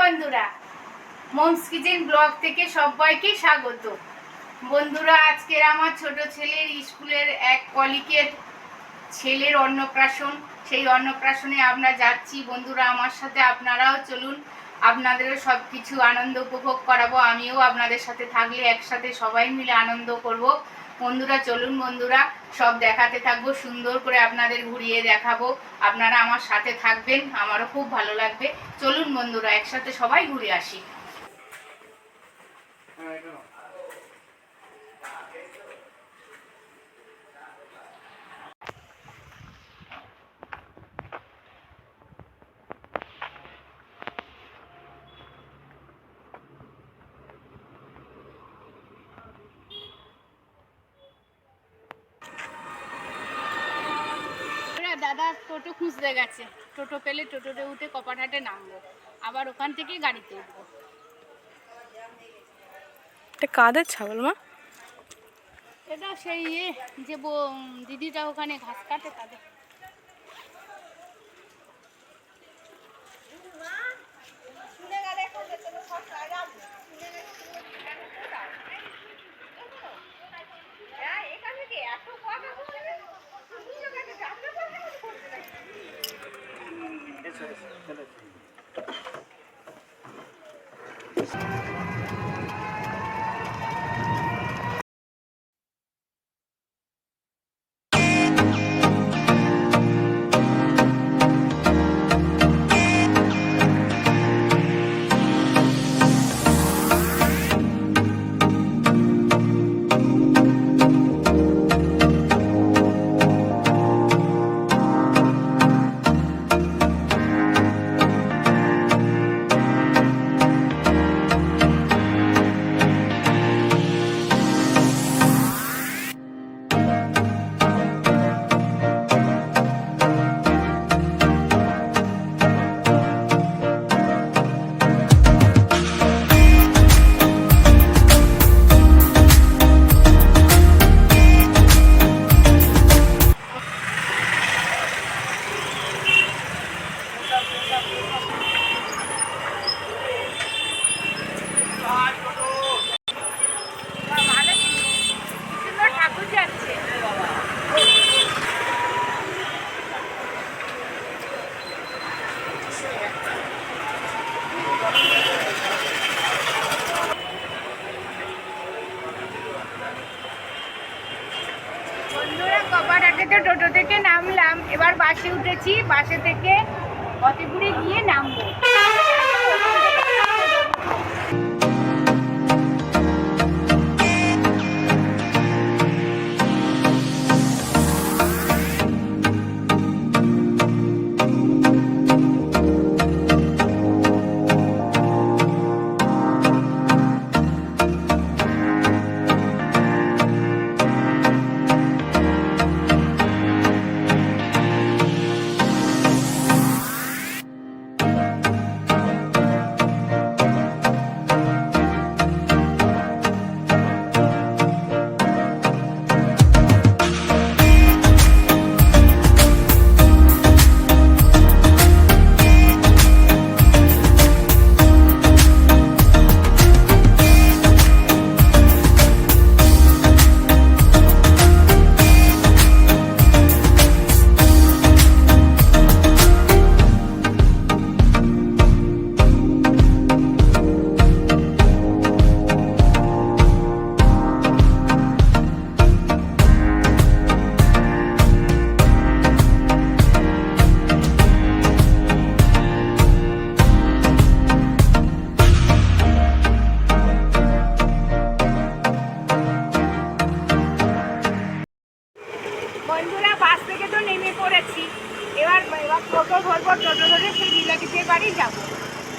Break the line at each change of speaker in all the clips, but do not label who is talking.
বন্ধুরা, moms kitchen blog থেকে সবাইকে স্বাগত। বন্ধুরা, আজকের আমার ছোট ছেলের স্কুলের এক কলিগের ছেলের অন্নপ্রাশন। সেই অন্নপ্রাশনে আমরা যাচ্ছি। বন্ধুরা, আমার সাথে আপনারাও চলুন, আপনাদেরও সব কিছু আনন্দ উপভোগ করাবো। আমিও আপনাদের সাথে থাকলে একসাথে সবাই মিলে আনন্দ করব। বন্ধুরা চলুন, বন্ধুরা সব দেখাতে থাকবো, সুন্দর করে আপনাদের ঘুরিয়ে দেখাবো। আপনারা আমার সাথে থাকবেন, আমারও খুব ভালো লাগবে। চলুন বন্ধুরা, একসাথে সবাই ঘুরে আসি। দাদা টোটো খুঁজতে গেছে, টোটো পেলে টোটোতে উঠে কপারহাটে নামবো, আবার ওখান থেকে গাড়িতে উঠবো।
এটা কাদের ছাগল মা?
এটা সেই যে দিদিটা ওখানে ঘাস কাটে তাদের। টোটো থেকে নামলাম, এবার বাসে উঠেছি। বাসে থেকে অতিপুরে গিয়ে নামবো। বন্ধুরা, বাস থেকে তো নেমে পড়েছি। এবার টোটো ধরবো, টোটো ধরে সেই বিলাকিতে বাড়ি যাবো।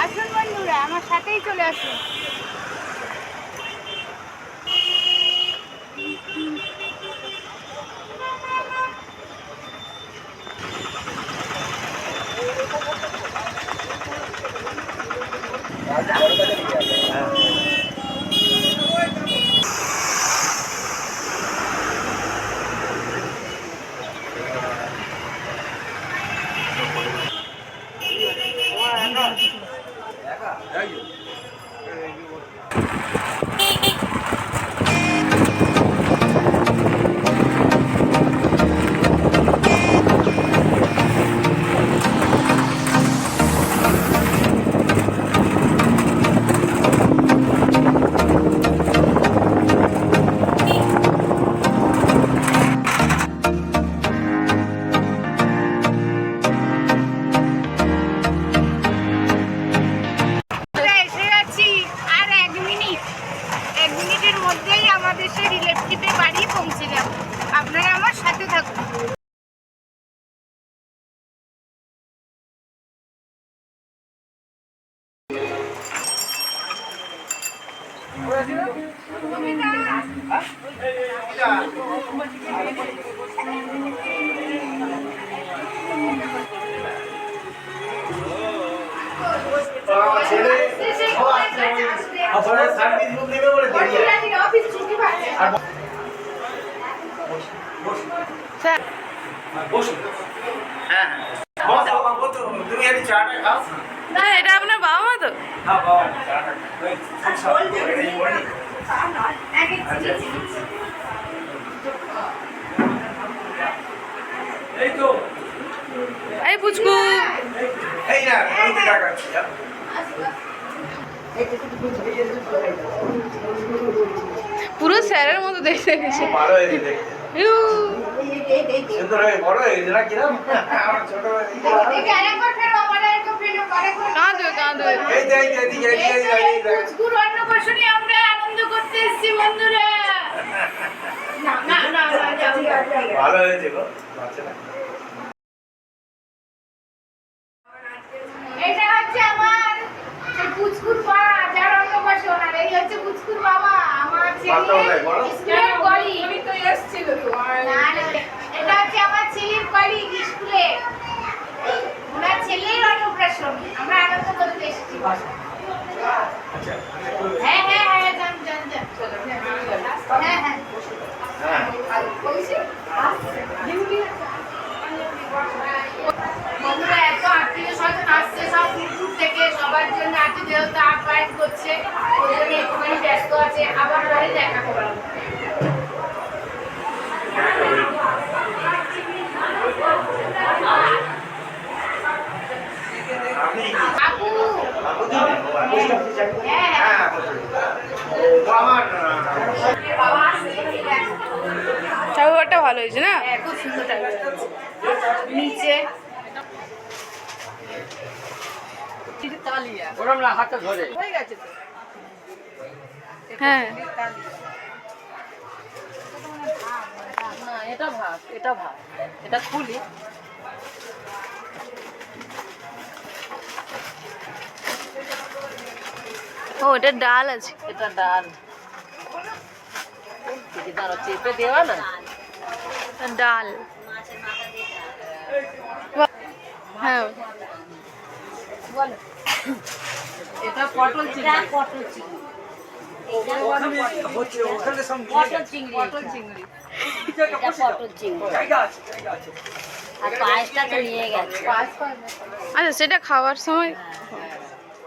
আসুন বন্ধুরা, আমার সাথেই চলে আসুন। আপনারা আমার সাথে থাকুন।
এটা আপনার বাবা মা তো? এই পুচকু পুরো স্যারের মতো দেখতে গেছে।
আমরা আনন্দ করতে এসেছি বন্ধুরা।
ভালো হয়েছে গো।
এটা হচ্ছে আমার পুচকুর মা, যার অন্নপ্রাশন, আর এই হচ্ছে পুচকুর বাবা, আমার ছেলে স্কুলের কলিগ। আমি তো এসেছিল তো। না না, এটা হচ্ছে আমার ছেলের কলিগ স্কুলে, ওনার ছেলের অন্নপ্রাশন, আমরা আনন্দ করতে এসেছি। হ্যাঁ হ্যাঁ হ্যাঁ, যান যান যান, হ্যাঁ হ্যাঁ বন্ধুরা, এত আত্মীয় স্বজন আসছে সব দূর থেকে, সবার জন্য আজকে যেহেতু আপ্যায়ন করছে, ওই জন্য একটুখানি ব্যস্ত আছে, আবার পরে দেখা করবো।
চাউটা ভালো হয়েছে না?
খুব সুন্দর নিচে
হ্যাঁ,
এটা ভাত, এটা ভাত, এটা খুলি।
ও এটা ডাল আছে।
এটা ডাল, দাঁড়া চেপে দেওয়া না
ডাল, হ্যাঁ
এটা পটল চিংড়ি, পটল চিংড়ি, পটল চিংড়ি, পটল চিংড়ি, পটল চিংড়ি। আর পায়েসটা তো নিয়ে গেছে।
আচ্ছা, সেটা খাওয়ার সময়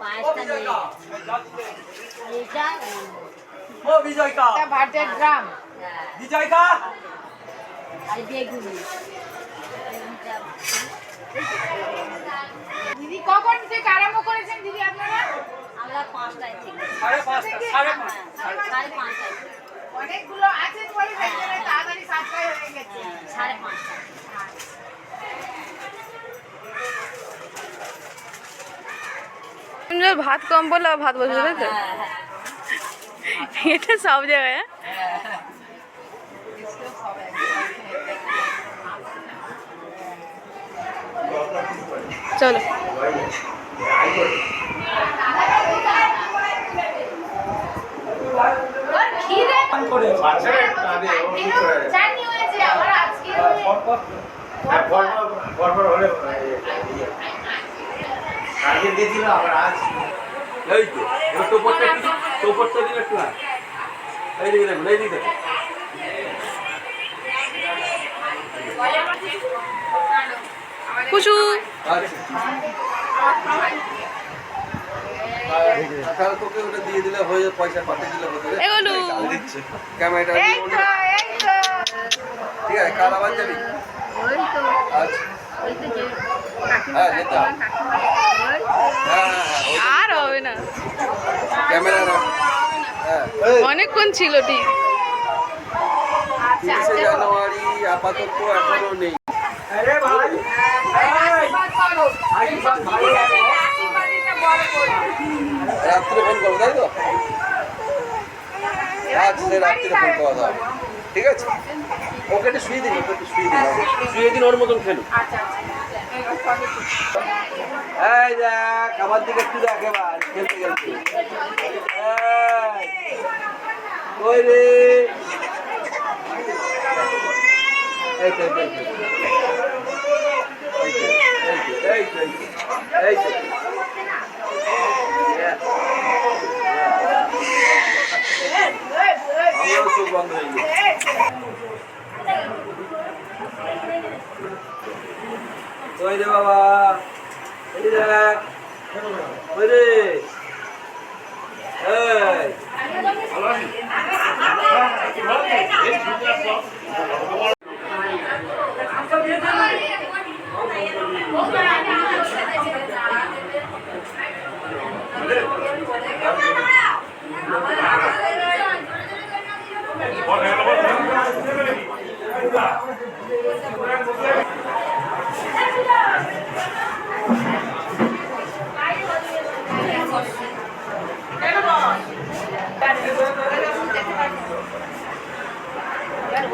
পায়েসটা নিয়ে গেছে। এটা
ভাতের ড্রাম,
আর বেগুনি।
দিদি কখন থেকে আরম্ভ করেছেন দিদি আপনারা?
আমরা 5টায় থেকে, 5:30
অনেকগুলো আছে বলে তাড়াতাড়ি 7টায় হয়ে গেছে।
5:30।
ভাত কম বললে ভাত বসবে তাই তো? এটা সব জায়গায়। চলো
জানি হয়েছে আমার আজকে
আগে দিয়েছিল আবার আজ এই তো টোপরটা দিলে একটু এই দিকে দেখুন, এই দিকে দেখুন।
কুচু
আচ্ছা তাহলে তোকে ওটা দিয়ে দিলে হয়ে যাবে, পয়সা পাঠিয়ে দিলে হতো।
এগুলো
ক্যামেরাটা ঠিক আছে, কাল আবার যাবি? আচ্ছা হ্যাঁ যেতাম। হ্যাঁ
আর হবে না,
ক্যামেরা হ্যাঁ
অনেকক্ষণ ছিল ঠিক।
30শে জানুয়ারি আপাতত এখনো নেই। রাত্রে ফোন করবো তাই তো? আচ্ছা রাত্রে ফোন করা যাবে, ঠিক আছে। ওকে একটু শুয়ে দিন, ওকে একটু শুয়ে দিন, শুয়ে দিন, ওর মতন খেলুন। এই দেখ আমার দিকে একটু দেখ এবার খেলতে খেলতে। ওই রে এই তো চোখ বন্ধ হয়ে গেছে। ওই রে বাবা, এই দেখ ওই রে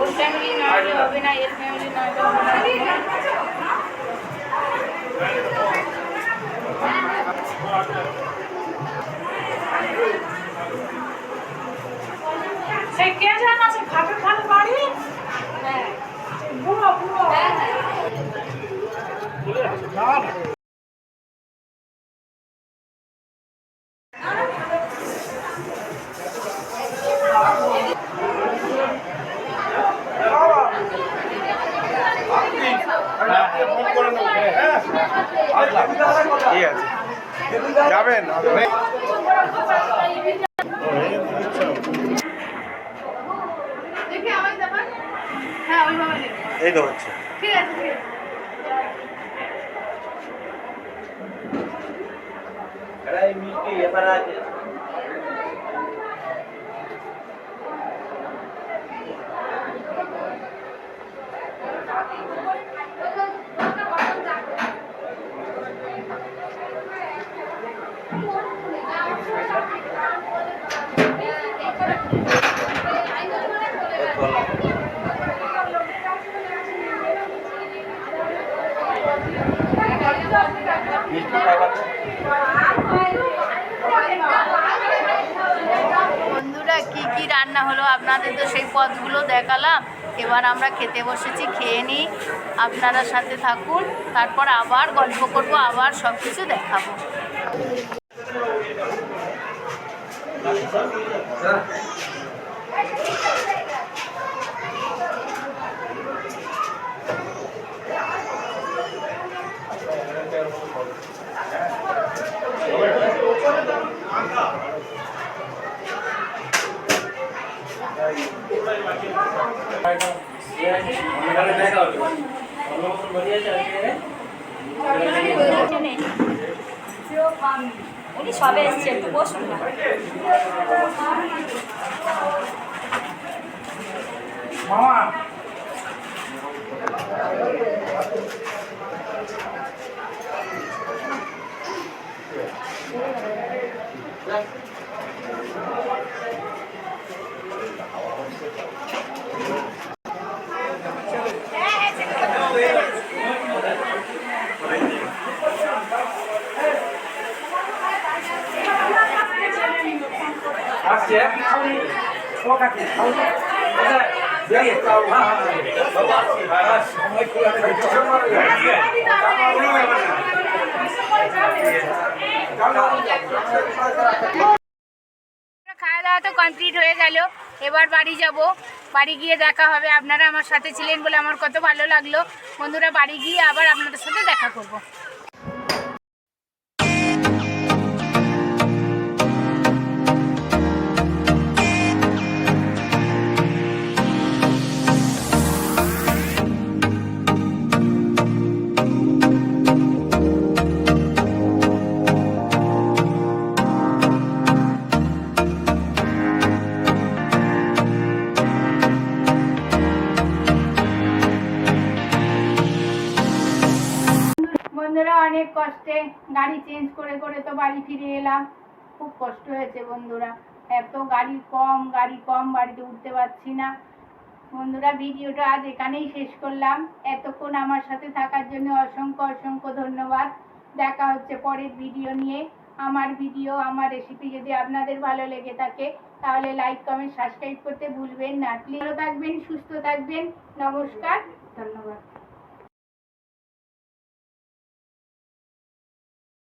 ওর ফ্যামিলি না হলে হবে না, এর ফ্যামিলি না হলে হবে না। সে কে জান আছে খাবে ভালো বাড়ি? হ্যাঁ বুড়ো বুড়ো।
যাবেন
দেখি আওয়াজ দেবেন। হ্যাঁ ওইভাবে দেবেন।
এই তো হচ্ছে।
ঠিক আছে ঠিক আছে।
এই মিষ্টি এবার আছে।
বন্ধুরা কি কি রান্না হলো আপনাদের তো সেই পদগুলো দেখালাম। এবার আমরা খেতে বসেছি, খেয়ে নিই, আপনারা সাথে থাকুন, তারপর আবার গল্প করব, আবার সব কিছু দেখাবো। উনি সবে এসছে, একটু বসুন না।
মামা আসছে ও কাকি
খাওয়া দাওয়া তো কমপ্লিট হয়ে গেল, এবার বাড়ি যাব। বাড়ি গিয়ে দেখা হবে। আপনারা আমার সাথে ছিলেন বলে আমার কত ভালো লাগলো। বন্ধুরা বাড়ি গিয়ে আবার আপনাদের সাথে দেখা করব। কষ্টে গাড়ি চেঞ্জ করে করে তো বাড়ি ফিরে এলাম। খুব কষ্ট হয়েছে বন্ধুরা, এত গাড়ি কম, বাড়িতে উঠতে পারছি না। বন্ধুরা, ভিডিওটা আজ এখানেই শেষ করলাম। এতক্ষণ আমার সাথে থাকার জন্য অসংখ্য অসংখ্য ধন্যবাদ। দেখা হচ্ছে পরের ভিডিও নিয়ে। আমার ভিডিও, আমার রেসিপি যদি আপনাদের ভালো লেগে থাকে তাহলে লাইক, কমেন্ট, সাবস্ক্রাইব করতে ভুলবেন না। ভালো থাকবেন, সুস্থ থাকবেন। নমস্কার, ধন্যবাদ।